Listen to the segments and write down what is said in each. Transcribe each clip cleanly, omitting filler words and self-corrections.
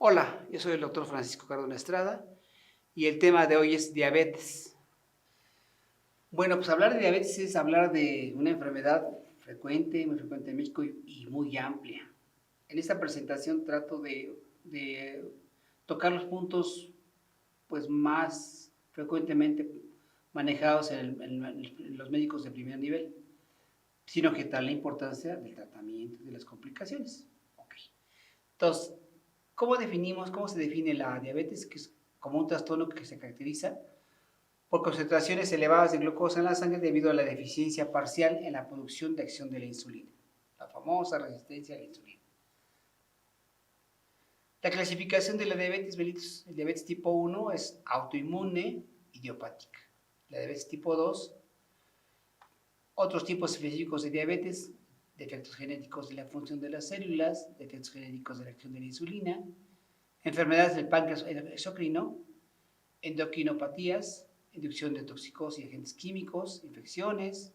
Hola, yo soy el doctor Francisco Cardona Estrada y el tema de hoy es diabetes. Bueno, pues hablar de diabetes es hablar de una enfermedad frecuente, muy frecuente en México y muy amplia. En esta presentación trato de tocar los puntos pues, más frecuentemente manejados en los médicos de primer nivel, sino que tal la importancia del tratamiento y de las complicaciones. Okay. Entonces, cómo se define la diabetes? Que es como un trastorno que se caracteriza por concentraciones elevadas de glucosa en la sangre debido a la deficiencia parcial en la producción de acción de la insulina, la famosa resistencia a la insulina. La clasificación de la diabetes mellitus, el diabetes tipo 1 es autoinmune, idiopática. La diabetes tipo 2, otros tipos específicos de diabetes, defectos genéticos de la función de las células, defectos genéticos de la acción de la insulina, enfermedades del páncreas exocrino, endocrinopatías, inducción de toxicosis y agentes químicos, infecciones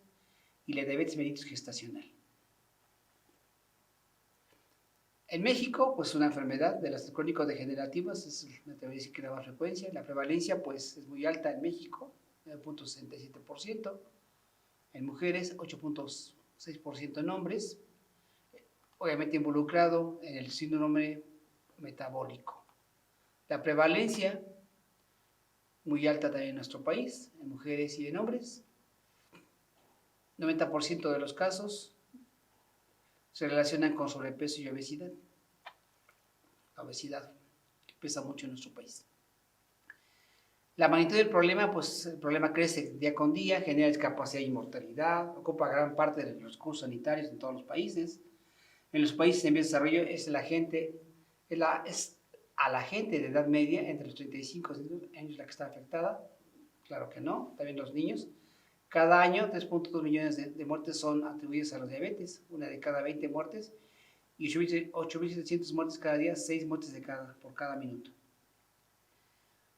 y la diabetes mellitus gestacional. En México, pues una enfermedad de las crónico-degenerativas es, me atrevo a decir que la más frecuencia. La prevalencia, pues, es muy alta en México, 9.67%. En mujeres, 8.6% en hombres. Obviamente involucrado en el síndrome metabólico. La prevalencia, muy alta también en nuestro país, en mujeres y en hombres. 90% de los casos se relacionan con sobrepeso y obesidad. La obesidad, que pesa mucho en nuestro país. La magnitud del problema, pues el problema crece día con día, genera discapacidad y mortalidad, ocupa gran parte de los recursos sanitarios en todos los países. En los países en vías de desarrollo es a la gente de edad media, entre los 35 y 60 años la que está afectada. Claro que no, también los niños. Cada año 3.2 millones de muertes son atribuidas a la diabetes, una de cada 20 muertes, y 8.700 muertes cada día, 6 muertes por cada minuto.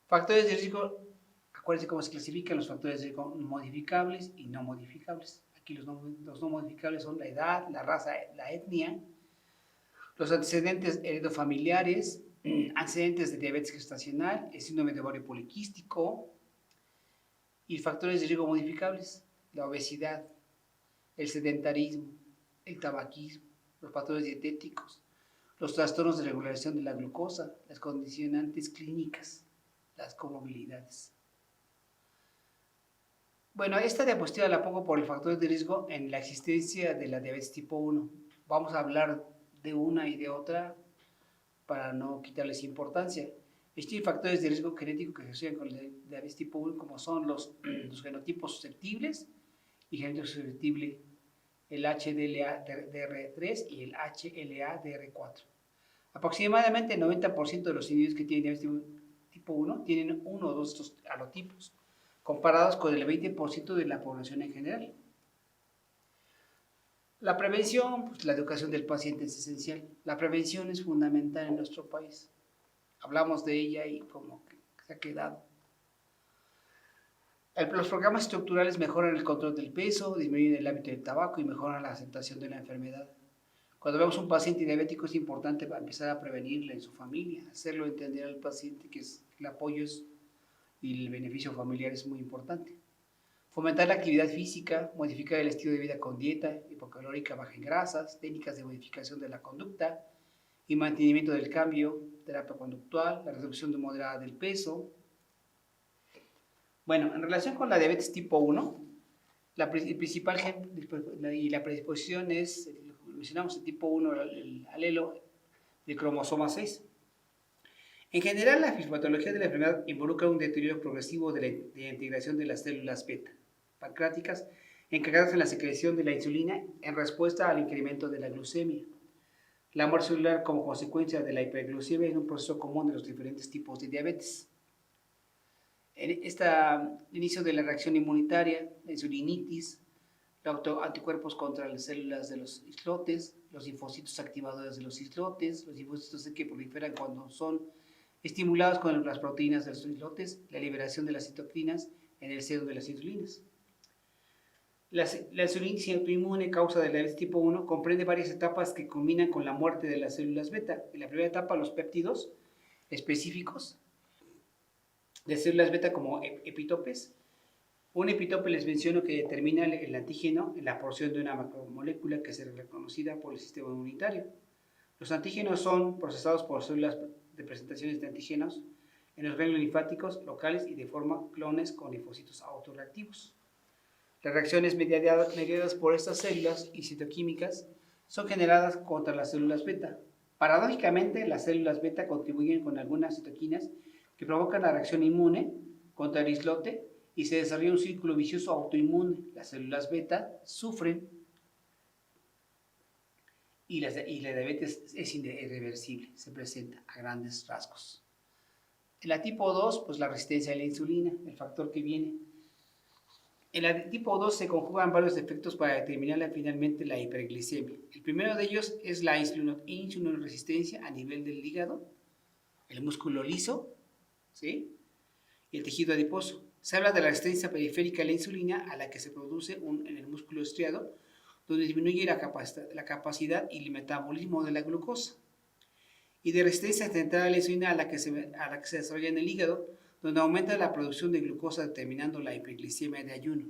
Factores de riesgo, acuérdense cómo se clasifican los factores de riesgo modificables y no modificables. Aquí los no modificables son la edad, la raza, la etnia, los antecedentes heredofamiliares, antecedentes de diabetes gestacional, el síndrome de ovario poliquístico, y factores de riesgo modificables, la obesidad, el sedentarismo, el tabaquismo, los patrones dietéticos, los trastornos de regulación de la glucosa, las condicionantes clínicas, las comorbilidades. Bueno, esta diapositiva la pongo por los factores de riesgo en la existencia de la diabetes tipo 1. Vamos a hablar de una y de otra para no quitarles importancia. Existen factores de riesgo genético que se asocian con la diabetes tipo 1, como son los genotipos susceptibles y genotipo susceptible, el HDLA-DR3 y el HLA-DR4. Aproximadamente el 90% de los individuos que tienen diabetes tipo 1 tienen uno o dos de estos halotipos, comparados con el 20% de la población en general. La prevención, pues la educación del paciente es esencial. La prevención es fundamental en nuestro país. Hablamos de ella y como que se ha quedado. Los programas estructurales mejoran el control del peso, disminuyen el hábito del tabaco y mejoran la aceptación de la enfermedad. Cuando vemos un paciente diabético es importante empezar a prevenirle en su familia, hacerlo entender al paciente que el apoyo y el beneficio familiar es muy importante. Fomentar la actividad física, modificar el estilo de vida con dieta hipocalórica baja en grasas, técnicas de modificación de la conducta y mantenimiento del cambio, terapia conductual, la reducción moderada del peso. Bueno, en relación con la diabetes tipo 1, el principal gen y la predisposición es, mencionamos el tipo 1, el alelo del cromosoma 6. En general, la fisiopatología de la enfermedad involucra un deterioro progresivo de la integración de las células beta pancreáticas encargadas en la secreción de la insulina en respuesta al incremento de la glucemia. La muerte celular como consecuencia de la hiperglucemia es un proceso común de los diferentes tipos de diabetes. En este inicio de la reacción inmunitaria, la insulinitis, los anticuerpos contra las células de los islotes, los linfocitos activadores de los islotes, los linfocitos que proliferan cuando son estimulados con las proteínas de los islotes, la liberación de las citoquinas en el seno de las insulinas. La insulinitis autoinmune causa de la diabetes tipo 1 comprende varias etapas que culminan con la muerte de las células beta. En la primera etapa, los péptidos específicos de células beta como epitopes. Un epitope les menciono que determina el antígeno en la porción de una macromolécula que será reconocida por el sistema inmunitario. Los antígenos son procesados por células de presentaciones de antígenos en los ganglios linfáticos locales y de forma clones con linfocitos autorreactivos. Las reacciones mediadas por estas células y citoquímicas son generadas contra las células beta. Paradójicamente, las células beta contribuyen con algunas citoquinas que provocan la reacción inmune contra el islote y se desarrolla un círculo vicioso autoinmune. Las células beta sufren y la diabetes es irreversible, se presenta a grandes rasgos. En la tipo 2, pues la resistencia a la insulina, el factor que viene. En la tipo 2 se conjugan varios efectos para determinar finalmente la hiperglicemia. El primero de ellos es la insulinoresistencia a nivel del hígado, el músculo liso, ¿sí? Y el tejido adiposo. Se habla de la resistencia periférica a la insulina a la que se produce en el músculo estriado, donde disminuye la capacidad y el metabolismo de la glucosa. Y de resistencia central a la insulina a la que se desarrolla en el hígado, donde aumenta la producción de glucosa determinando la hiperglicemia de ayuno.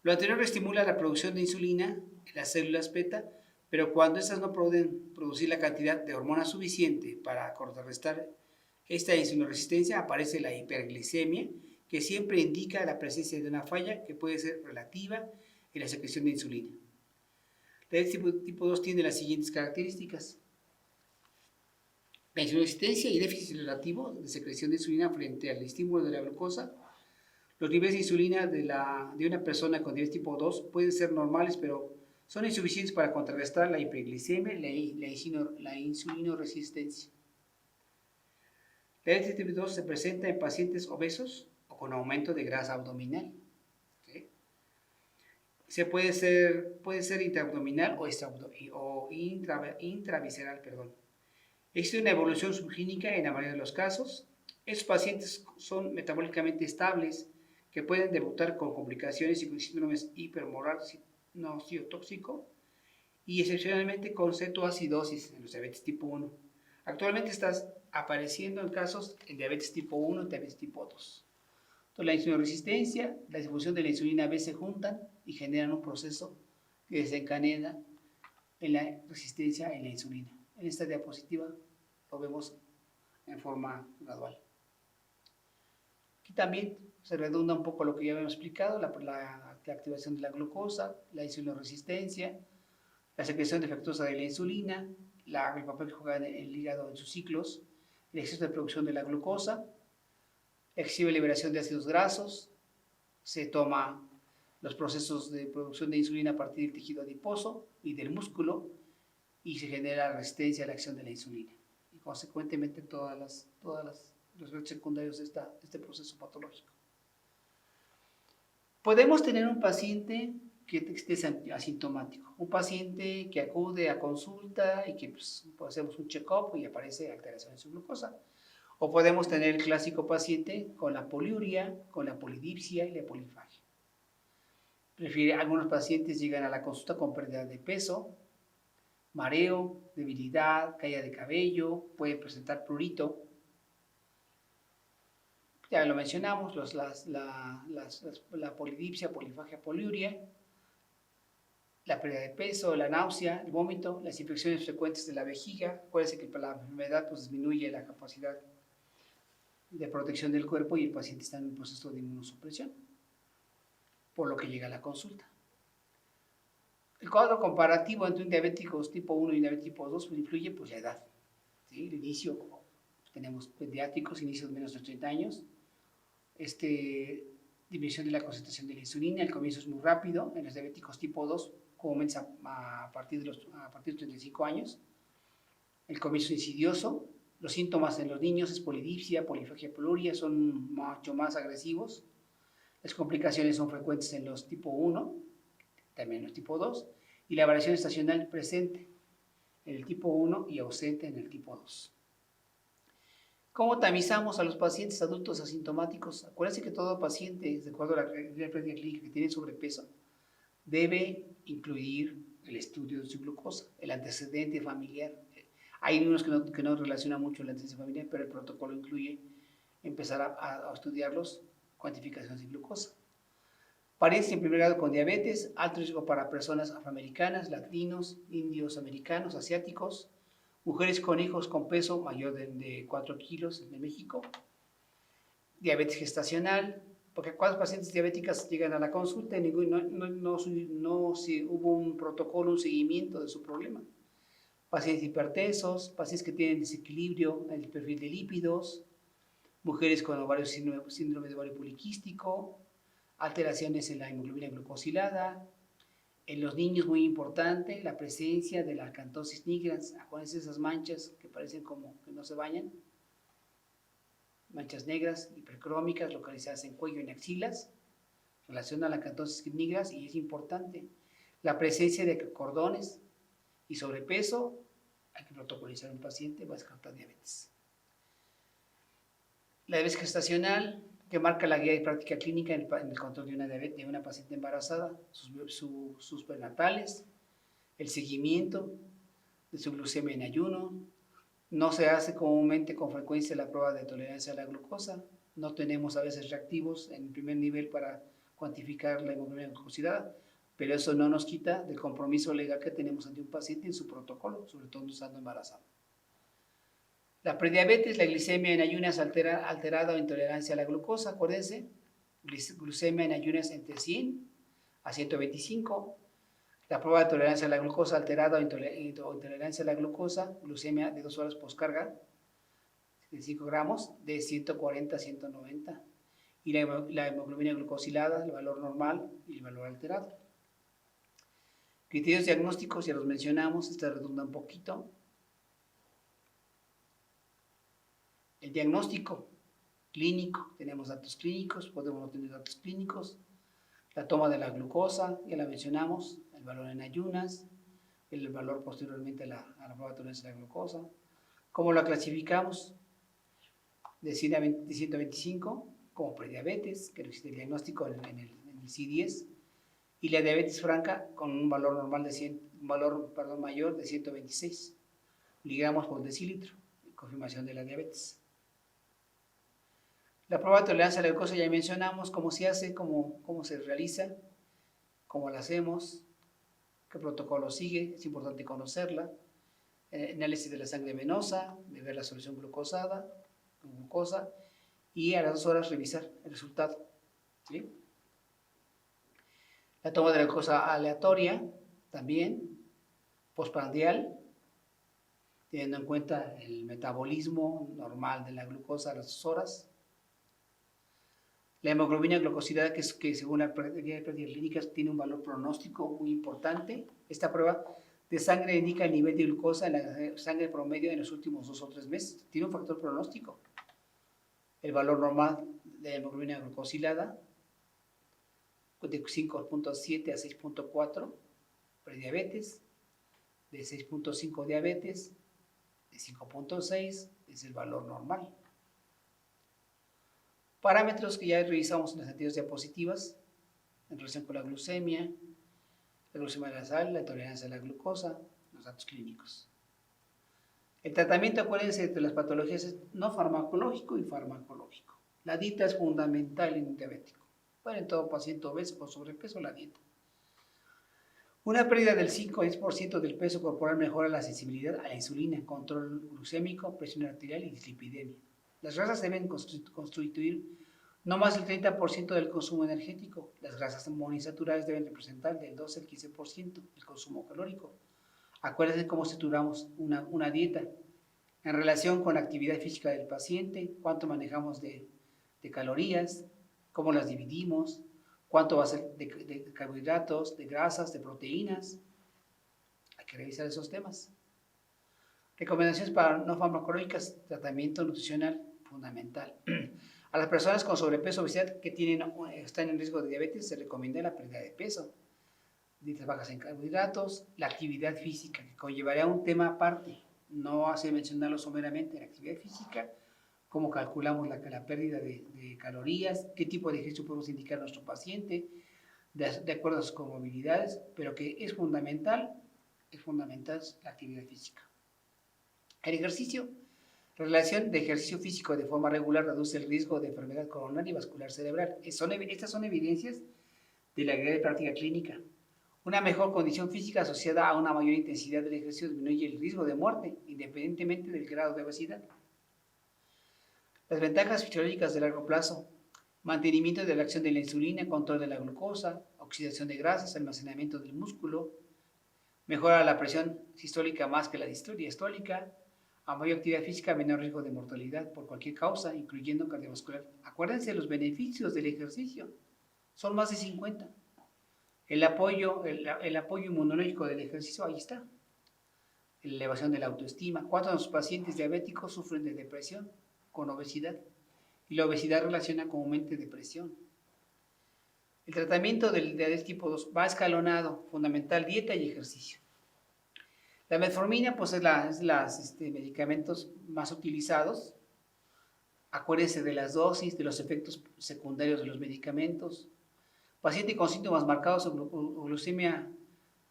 Lo anterior estimula la producción de insulina en las células beta, pero cuando estas no pueden producir la cantidad de hormona suficiente para contrarrestar esta insulinoresistencia, aparece la hiperglicemia, que siempre indica la presencia de una falla que puede ser relativa en la secreción de insulina. La diabetes tipo 2 tiene las siguientes características. La insulinoresistencia y déficit relativo de secreción de insulina frente al estímulo de la glucosa. Los niveles de insulina de una persona con diabetes tipo 2 pueden ser normales, pero son insuficientes para contrarrestar la hiperglicemia y la insulinoresistencia. La diabetes tipo 2 se presenta en pacientes obesos o con aumento de grasa abdominal. ¿Sí? Puede ser intraabdominal o intravisceral. Existe una evolución subclínica en la mayoría de los casos. Estos pacientes son metabólicamente estables, que pueden debutar con complicaciones y con síndromes hipermoral no citotóxico y excepcionalmente con cetoacidosis en los diabetes tipo 1. Actualmente está apareciendo en casos en diabetes tipo 1 y diabetes tipo 2. Entonces, la insulinoresistencia, la distribución de la insulina B se juntan y generan un proceso que desencadena en la resistencia a la insulina. En esta diapositiva lo vemos en forma gradual. Aquí también se redunda un poco lo que ya habíamos explicado, la activación de la glucosa, la insulinoresistencia, la secreción defectuosa de la insulina, el papel que juega el hígado en sus ciclos, el exceso de producción de la glucosa, excesiva liberación de ácidos grasos, se toma los procesos de producción de insulina a partir del tejido adiposo y del músculo y se genera resistencia a la acción de la insulina y consecuentemente todos los efectos secundarios de este proceso patológico. Podemos tener un paciente que esté asintomático, un paciente que acude a consulta y que hacemos un check-up y aparece alteración en su glucosa. O podemos tener el clásico paciente con la poliuria, con la polidipsia y la polifagia. Algunos pacientes llegan a la consulta con pérdida de peso, mareo, debilidad, caída de cabello, puede presentar prurito. Ya lo mencionamos, la polidipsia, polifagia, poliuria, la pérdida de peso, la náusea, el vómito, las infecciones frecuentes de la vejiga. Acuérdense que la enfermedad disminuye la capacidad de protección del cuerpo y el paciente está en un proceso de inmunosupresión, por lo que llega a la consulta. El cuadro comparativo entre un diabético tipo 1 y un diabético tipo 2 influye la edad. ¿Sí? El inicio, tenemos pediátricos, inicios de menos de 30 años, disminución de la concentración de la insulina, el comienzo es muy rápido, en los diabéticos tipo 2 comienza a partir de los 35 años, el comienzo insidioso, los síntomas en los niños es polidipsia, polifagia, poliuria, son mucho más agresivos, las complicaciones son frecuentes en los tipo 1, también en los tipo 2, y la variación estacional presente en el tipo 1 y ausente en el tipo 2. ¿Cómo tamizamos a los pacientes adultos asintomáticos? Acuérdense que todo paciente, de acuerdo a la práctica clínica que tiene sobrepeso, debe incluir el estudio de su glucosa, el antecedente familiar. Hay unos que no relacionan mucho la antecedente familiar, pero el protocolo incluye empezar a estudiarlos, cuantificaciones de glucosa. Parientes en primer grado con diabetes, alto riesgo para personas afroamericanas, latinos, indios americanos, asiáticos, mujeres con hijos con peso mayor de 4 kilos en México, diabetes gestacional, porque cuántas pacientes diabéticas llegan a la consulta y no hubo un protocolo, un seguimiento de su problema. Pacientes hipertensos, pacientes que tienen desequilibrio en el perfil de lípidos, mujeres con síndrome de ovario poliquístico, alteraciones en la hemoglobina glucosilada, en los niños muy importante la presencia de la acantosis nigrans. Acuérdense esas manchas que parecen como que no se bañan, manchas negras hipercrómicas localizadas en cuello y en axilas, relación a la acantosis nigrans, y es importante la presencia de cordones y sobrepeso. Hay que protocolizar un paciente, va a descartar diabetes. La diabetes gestacional, que marca la guía de práctica clínica en el control de una paciente embarazada, sus prenatales, el seguimiento de su glucemia en ayuno. No se hace comúnmente con frecuencia la prueba de tolerancia a la glucosa. No tenemos a veces reactivos en el primer nivel para cuantificar la hemoglobina glucosilada, pero eso no nos quita del compromiso legal que tenemos ante un paciente en su protocolo, sobre todo estando embarazado. La prediabetes, la glicemia en ayunas alterada o intolerancia a la glucosa, acuérdense, glucemia en ayunas entre 100 a 125, la prueba de tolerancia a la glucosa alterada o intolerancia a la glucosa, glucemia de 2 horas postcarga, de 5 gramos, de 140 a 190, y la hemoglobina glucosilada, el valor normal y el valor alterado. Criterios diagnósticos, ya los mencionamos, esta redunda un poquito. El diagnóstico clínico, tenemos datos clínicos, podemos no tener datos clínicos. La toma de la glucosa, ya la mencionamos, el valor en ayunas, el valor posteriormente a la prueba de tolerancia a la glucosa. ¿Cómo la clasificamos? De 125 como prediabetes, que existe el diagnóstico en el C10, y la diabetes franca con un valor normal de mayor de 126 miligramos por decilitro, confirmación de la diabetes. La prueba de tolerancia a la glucosa ya mencionamos cómo se hace, cómo se realiza, cómo la hacemos, qué protocolo sigue, es importante conocerla. Análisis de la sangre venosa, de ver la solución glucosa, y a las 2 horas revisar el resultado. ¿Sí? La toma de la glucosa aleatoria también, postprandial, teniendo en cuenta el metabolismo normal de la glucosa a las 2 horas. La hemoglobina glucosilada, que según la guía de prácticas clínicas tiene un valor pronóstico muy importante. Esta prueba de sangre indica el nivel de glucosa en la sangre promedio en los últimos 2 o 3 meses. Tiene un factor pronóstico. El valor normal de la hemoglobina glucosilada de 5.7 a 6.4 prediabetes, de 6.5 diabetes, de 5.6 es el valor normal. Parámetros que ya revisamos en las anteriores diapositivas en relación con la glucemia basal, la tolerancia a la glucosa, los datos clínicos. El tratamiento, acuérdense, de las patologías es no farmacológico y farmacológico. La dieta es fundamental en un diabético. Bueno, en todo paciente obeso con sobrepeso, la dieta. Una pérdida del 5 a 10% del peso corporal mejora la sensibilidad a la insulina, control glucémico, presión arterial y dislipidemia. Las grasas deben constituir no más del 30% del consumo energético. Las grasas monoinsaturadas deben representar del 12 al 15% del consumo calórico. Acuérdense cómo estructuramos una dieta en relación con la actividad física del paciente, cuánto manejamos de calorías, cómo las dividimos, cuánto va a ser de carbohidratos, de grasas, de proteínas. Hay que revisar esos temas. Recomendaciones para no farmacológicas, tratamiento nutricional fundamental. A las personas con sobrepeso o obesidad que están en riesgo de diabetes se recomienda la pérdida de peso, dietas bajas en carbohidratos, la actividad física, que conllevaría un tema aparte, no hace mencionarlo someramente, la actividad física, cómo calculamos la pérdida de calorías, qué tipo de ejercicio podemos indicar a nuestro paciente, de acuerdo a sus comorbilidades, pero que es fundamental la actividad física. El ejercicio. Relación de ejercicio físico de forma regular reduce el riesgo de enfermedad coronaria y vascular cerebral. Estas son evidencias de la guía de práctica clínica. Una mejor condición física asociada a una mayor intensidad del ejercicio disminuye el riesgo de muerte, independientemente del grado de obesidad. Las ventajas fisiológicas de largo plazo. Mantenimiento de la acción de la insulina, control de la glucosa, oxidación de grasas, almacenamiento del músculo, mejora la presión sistólica más que la diastólica, a mayor actividad física, menor riesgo de mortalidad por cualquier causa, incluyendo cardiovascular. Acuérdense los beneficios del ejercicio, son más de 50. El apoyo inmunológico del ejercicio, ahí está. La elevación de la autoestima. ¿Cuántos de los pacientes diabéticos sufren de depresión con obesidad? Y la obesidad relaciona comúnmente depresión. El tratamiento del diabetes tipo 2 va escalonado, fundamental, dieta y ejercicio. La metformina pues es los medicamentos más utilizados. Acuérdense de las dosis, de los efectos secundarios de los medicamentos. Paciente con síntomas marcados de glucemia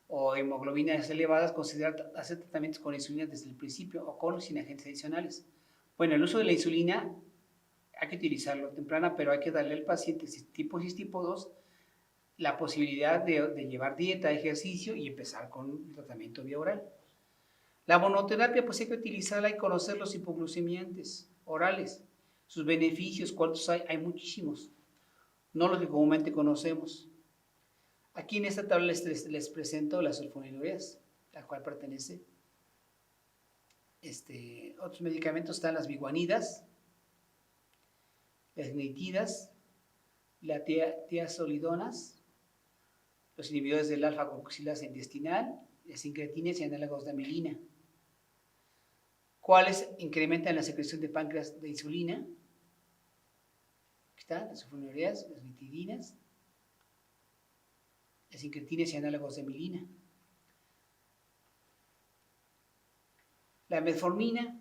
o hemoglobinas elevadas, considerar hacer tratamientos con insulina desde el principio o con sin agentes adicionales. Bueno, el uso de la insulina hay que utilizarlo temprana, pero hay que darle al paciente tipo 6, tipo 2, la posibilidad de llevar dieta, ejercicio y empezar con el tratamiento vía oral. La monoterapia, pues hay que utilizarla y conocer los hipoglucemiantes orales. Sus beneficios, ¿cuántos hay? Hay muchísimos, no los que comúnmente conocemos. Aquí en esta tabla les presento las sulfonilureas, la cual pertenece. Otros medicamentos están las biguanidas, las nitidas, las tiazolidonas, los inhibidores del alfa-carboxilasa intestinal, las incretinas y análogos de amilina. ¿Cuáles incrementan la secreción de páncreas de insulina? Aquí están las sulfonilureas, las nitidinas, las incretinas y análogos de amilina. La metformina,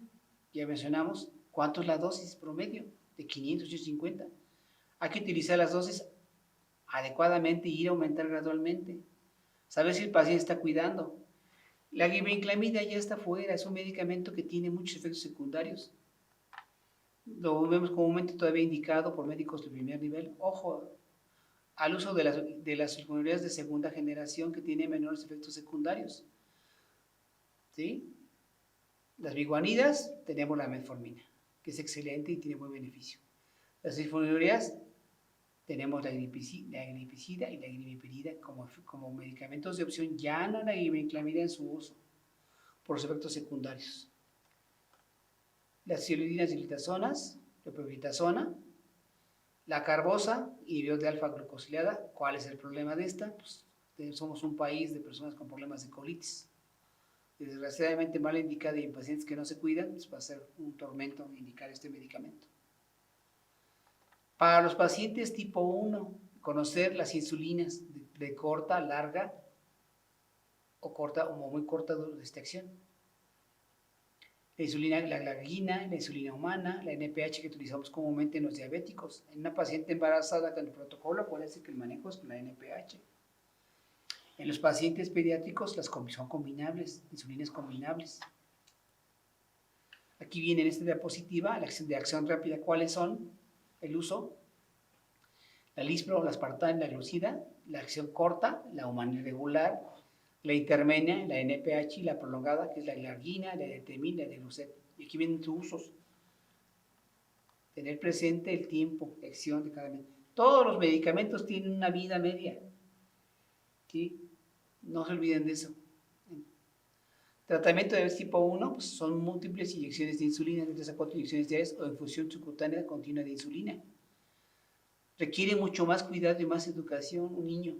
ya mencionamos, ¿cuánto es la dosis promedio? De 500 a 850. Hay que utilizar las dosis adecuadamente y ir a aumentar gradualmente. Saber si el paciente está cuidando. La glibenclamida ya está fuera, es un medicamento que tiene muchos efectos secundarios. Lo vemos comúnmente todavía indicado por médicos de primer nivel. Ojo al uso de las sulfonilureas de segunda generación que tienen menores efectos secundarios. ¿Sí? Las biguanidas, tenemos la metformina, que es excelente y tiene buen beneficio. Las sulfonilureas, tenemos la glipizida y la glipirida como medicamentos de opción, ya no la glibenclamida en su uso, por los efectos secundarios. Las tiolidinas y glitazonas, la pioglitazona, la carbosa, inhibidor de alfa-glucosilada. ¿Cuál es el problema de esta? Pues somos un país de personas con problemas de colitis. Desgraciadamente mal indicada y en pacientes que no se cuidan, pues va a ser un tormento indicar este medicamento. Para los pacientes tipo 1, conocer las insulinas de corta, larga o muy corta acción. La insulina, la glargina, la insulina humana, la NPH que utilizamos comúnmente en los diabéticos. En una paciente embarazada con el protocolo, acuérdense que el manejo es con la NPH. En los pacientes pediátricos son combinables, insulinas combinables. Aquí viene en esta diapositiva la acción de acción rápida. ¿Cuáles son? El uso. La lispro, la aspartame, la glucida. La acción corta, la humana irregular. La intermedia, la NPH y la prolongada, que es la glargina, la edetemina, la deglucet. Y aquí vienen sus usos. Tener presente el tiempo, la acción de cada medicamento. Todos los medicamentos tienen una vida media. ¿Sí? No se olviden de eso. Tratamiento de diabetes tipo 1 pues son múltiples inyecciones de insulina, de 3 a 4 inyecciones diarias o infusión subcutánea continua de insulina. Requiere mucho más cuidado y más educación un niño.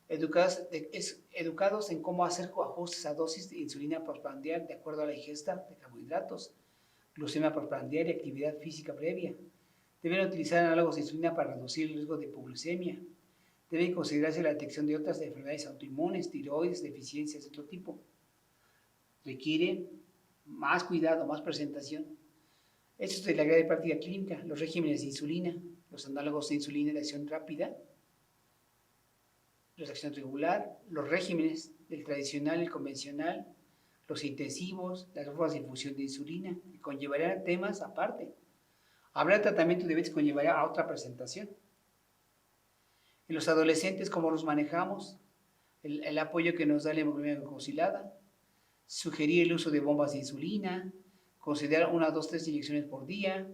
Educados en cómo hacer ajustes a dosis de insulina postprandial de acuerdo a la ingesta de carbohidratos, glucemia postprandial y actividad física previa. Deben utilizar análogos de insulina para reducir el riesgo de hipoglucemia. Debe considerarse la detección de otras enfermedades autoinmunes, tiroides, deficiencias de otro tipo. Requiere más cuidado, más presentación. Esto es de la guía de práctica clínica, los regímenes de insulina, los análogos de insulina de acción rápida, la acción regular, los regímenes del tradicional, el convencional, los intensivos, las formas de infusión de insulina, que conllevarían temas aparte. Hablar de tratamiento de diabetes conllevaría a otra presentación. En los adolescentes, ¿cómo los manejamos? El apoyo que nos da la hemoglobina glucosilada, sugerir el uso de bombas de insulina, considerar 1, 2, 3 inyecciones por día.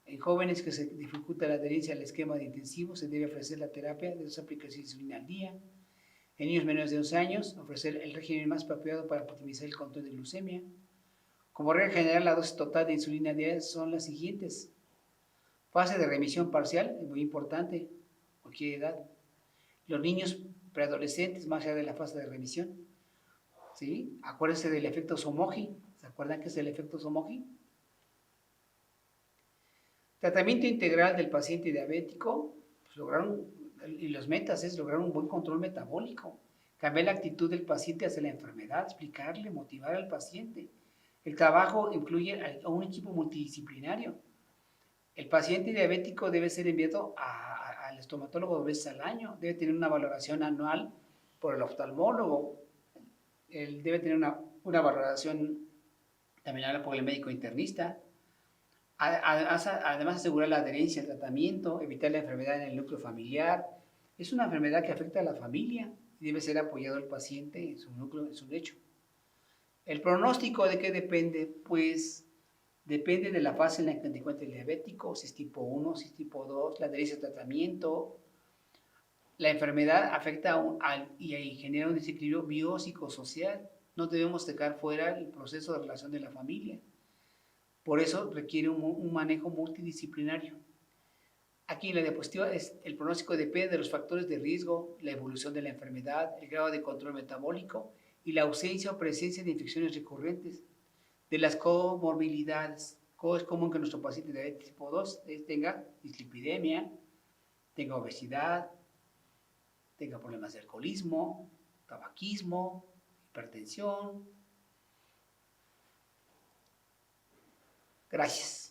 En jóvenes que se dificulta la adherencia al esquema de intensivo, se debe ofrecer la terapia de 2 aplicaciones de insulina al día. En niños menores de 11 años, ofrecer el régimen más apropiado para optimizar el control de glucemia. Como regla general, la dosis total de insulina diaria son las siguientes. Fase de remisión parcial, es muy importante, cualquier edad. Los niños preadolescentes, más allá de la fase de remisión. ¿Sí? Acuérdense del efecto Somogyi. ¿Se acuerdan qué es el efecto Somogyi? Tratamiento integral del paciente diabético, pues y los metas es lograr un buen control metabólico, cambiar la actitud del paciente hacia la enfermedad, explicarle, motivar al paciente. El trabajo incluye a un equipo multidisciplinario. El paciente diabético debe ser enviado al estomatólogo 2 veces al año, debe tener una valoración anual por el oftalmólogo, él debe tener una valoración también por el médico internista. Además, asegurar la adherencia al tratamiento, evitar la enfermedad en el núcleo familiar. Es una enfermedad que afecta a la familia y debe ser apoyado el paciente en su núcleo, en su lecho. ¿El pronóstico de qué depende? Pues depende de la fase en la que se encuentra el diabético, si es tipo 1, si es tipo 2, la adherencia al tratamiento. La enfermedad afecta y genera un desequilibrio biopsicosocial. No debemos dejar fuera el proceso de relación de la familia. Por eso requiere un manejo multidisciplinario. Aquí en la diapositiva el pronóstico depende de los factores de riesgo, la evolución de la enfermedad, el grado de control metabólico y la ausencia o presencia de infecciones recurrentes, de las comorbilidades. Es común que nuestro paciente de diabetes tipo 2 tenga dislipidemia, tenga obesidad, tenga problemas de alcoholismo, tabaquismo, hipertensión. Gracias.